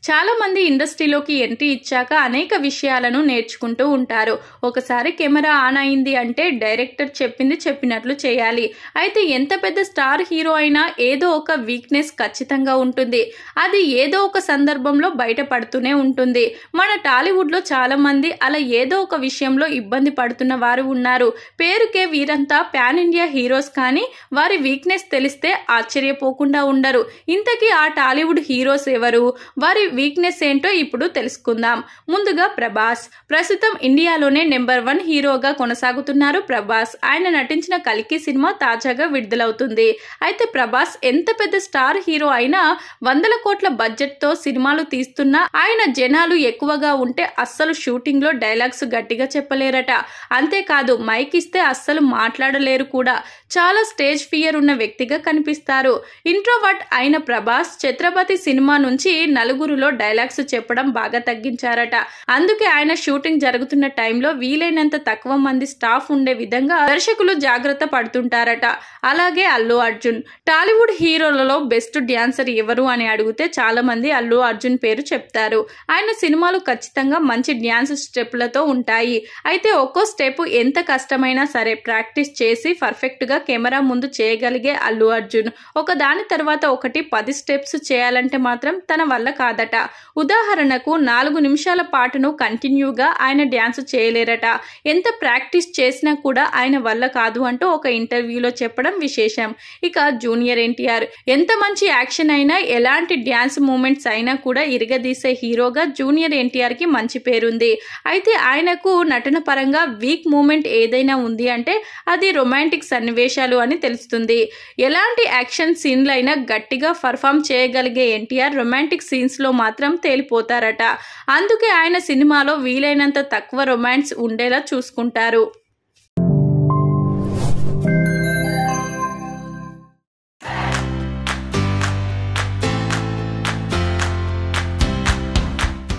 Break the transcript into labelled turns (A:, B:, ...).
A: చాలా మంది ఇండస్ట్రీలోకి ఎంట్రీ ఇచ్చాక అనేక విషయాలను నేర్చుకుంటూ ఉంటారు. ఒకసారి కెమెరా ఆన్ అయింది అంటే డైరెక్టర్ చెప్పింది చెప్పినట్లు చేయాలి. అయితే ఎంత పెద్ద స్టార్ హీరో అయినా ఏదో ఒక వీక్నెస్ ఖచ్చితంగా ఉంటుంది. అది ఏదో ఒక సందర్భంలో బయటపడుతూనే ఉంటుంది. మన టాలీవుడ్ లో చాలా మంది అలా ఏదో ఒక విషయంలో ఇబ్బంది పడుతున్న వారు ఉన్నారు. పేరుకే వీరంతా పాన్ ఇండియా హీరోస్, కానీ వారి వీక్నెస్ తెలిస్తే ఆశ్చర్యపోకుండా ఉండరు. ఇంతకీ ఆ టాలీవుడ్ హీరోస్ ఎవరు, వారి వీక్నెస్ ఏంటో ఇప్పుడు తెలుసుకుందాం. ముందుగా ప్రభాస్. ప్రస్తుతం ఇండియాలోనే నెంబర్ 1 హీరోగా కొనసాగుతున్నారు ప్రభాస్. ఆయన నటించిన కల్కి సినిమా తాజాగా విడుదలవుతుంది. అయితే ప్రభాస్ ఎంత పెద్ద స్టార్ హీరో అయినా వందల కోట్ల బడ్జెట్ తో సినిమాలు తీస్తున్నా ఆయన జనాలు ఎక్కువగా ఉంటే అస్సలు షూటింగ్ లో డైలాగ్స్ గట్టిగా చెప్పలేరట. అంతేకాదు మైక్ ఇస్తే అస్సలు మాట్లాడలేరు కూడా. చాలా స్టేజ్ ఫియర్ ఉన్న వ్యక్తిగా కనిపిస్తారు. ఇంట్రోవర్ట్ అయిన ప్రభాస్ ఛత్రపతి సినిమా నుంచి నలుగురులో డైలాగ్స్ చెప్పడం బాగా తగ్గించారట. అందుకే ఆయన షూటింగ్ జరుగుతున్న టైంలో వీలైనంత తక్కువ మంది స్టాఫ్ ఉండే విధంగా దర్శకులు జాగ్రత్త పడుతుంటారట. అలాగే అల్లు అర్జున్. టాలీవుడ్ హీరోలలో బెస్ట్ డ్యాన్సర్ ఎవరు అని అడిగితే చాలా మంది అల్లు అర్జున్ పేరు చెప్తారు. ఆయన సినిమాలు ఖచ్చితంగా మంచి డ్యాన్స్ స్టెప్లతో ఉంటాయి. అయితే ఒక్కో స్టెప్ ఎంత కష్టమైనా సరే ప్రాక్టీస్ చేసి పర్ఫెక్ట్ గా కెమెరా ముందు చేయగలిగే అల్లు అర్జున్ ఒక దాని తర్వాత ఒకటి 10 స్టెప్స్ చేయాలంటే మాత్రం తన వల్ల కాదట. ఉదాహరణకు 4 నిమిషాల పాటును కంటిన్యూగా ఆయన డ్యాన్స్ చేయలేరట. ఎంత ప్రాక్టీస్ చేసినా కూడా ఆయన వల్ల కాదు అంటూ ఒక ఇంటర్వ్యూలో చెప్పడం విశేషం. ఇక జూనియర్ ఎన్టీఆర్. ఎంత మంచి యాక్షన్ అయినా ఎలాంటి డ్యాన్స్ మూమెంట్స్ అయినా కూడా ఇరగదీసే హీరోగా జూనియర్ ఎన్టీఆర్ కి మంచి పేరుంది. అయితే ఆయనకు నటన పరంగా వీక్ మూమెంట్ ఏదైనా ఉంది అంటే అది రొమాంటిక్ సన్నివేశాలు అని తెలుస్తుంది. ఎలాంటి యాక్షన్ సీన్లైనా గట్టిగా పర్ఫామ్ చేయగలిగే ఎన్టీఆర్ రొమాంటిక్ సీన్స్ లో మాత్రం తేలిపోతారట. అందుకే ఆయన సినిమాలో వీలైనంత తక్కువ రొమాన్స్ ఉండేలా చూసుకుంటారు.